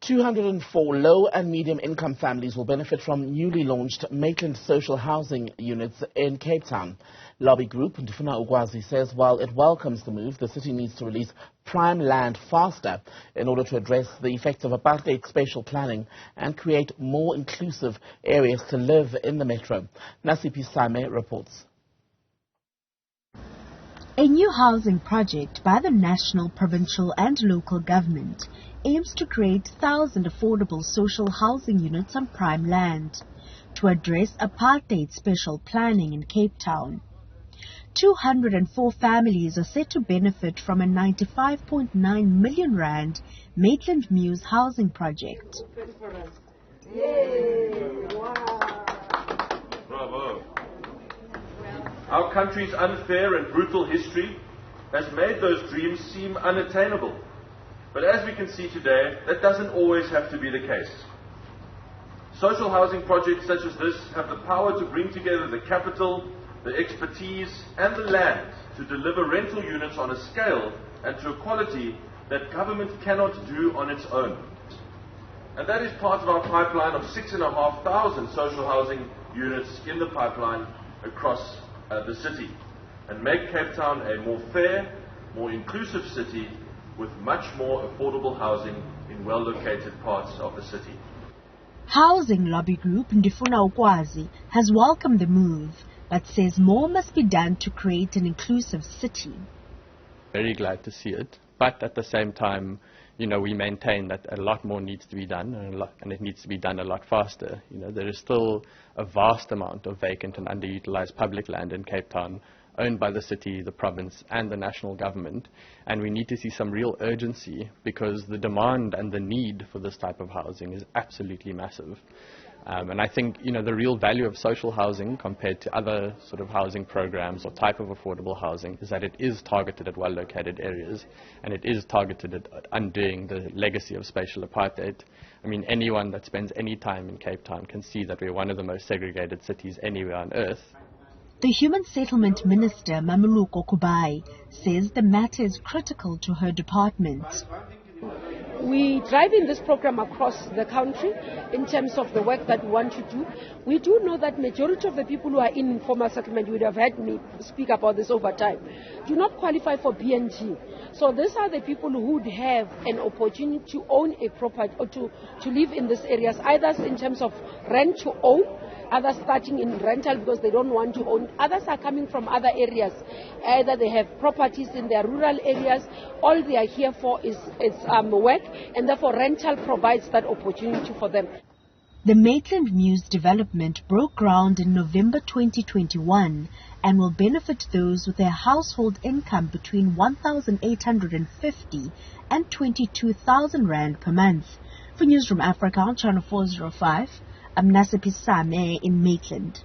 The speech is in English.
204 low and medium income families will benefit from newly launched Maitlandsocial housing units in Cape Town. Lobby group Ndifuna Ulwazi says while it welcomes the move, the city needs to release prime land faster in order to address the effects of apartheid spatial planning and create more inclusive areas to live in the metro. Nasiphi reports. A new housing project by the national, provincial and local government aims to create 1,000 affordable social housing units on prime land to address apartheid spatial planning in Cape Town. 204 families are set to benefit from a 95.9 million rand Maitland Muse housing project. Bravo. Our country's unfair and brutal history has made those dreams seem unattainable. But as we can see today, that doesn't always have to be the case. Social housing projects such as this have the power to bring together the capital, the expertise and the land to deliver rental units on a scale and to a quality that government cannot do on its own. And that is part of our pipeline of 6,500 social housing units in the pipeline across the city, and make Cape Town a more fair, more inclusive city with much more affordable housing in well-located parts of the city. Housing lobby group Ndifuna Ulwazi has welcomed the move, but says more must be done to create an inclusive city. Very glad to see it, but at the same time, we maintain that a lot more needs to be done, and it needs to be done a lot faster. There is still a vast amount of vacant and underutilized public land in Cape Town, owned by the city, the province and the national government, and we need to see some real urgency because the demand and the need for this type of housing is absolutely massive. And I think, the real value of social housing compared to other sort of housing programs or type of affordable housing is that it is targeted at well-located areas and it is targeted at undoing the legacy of spatial apartheid. I mean, anyone that spends any time in Cape Town can see that we're one of the most segregated cities anywhere on earth. The Human Settlement Minister, Mamuluko Kubai, says the matter is critical to her department. We drive in this program across the country in terms of the work that we want to do. We do know that majority of the people who are in informal settlement, you would have heard me speak about this over time, do not qualify for BNG. So these are the people who would have an opportunity to own a property or to live in these areas, either in terms of rent to own, others starting in rental because they don't want to own. Others are coming from other areas. Either they have properties in their rural areas. All they are here for is work, and therefore rental provides that opportunity for them. The Maitland Muse development broke ground in November 2021 and will benefit those with a household income between 1,850 and 22,000 rand per month. For Newzroom Afrika on Channel 405, I'm Nasiphi in Maitland.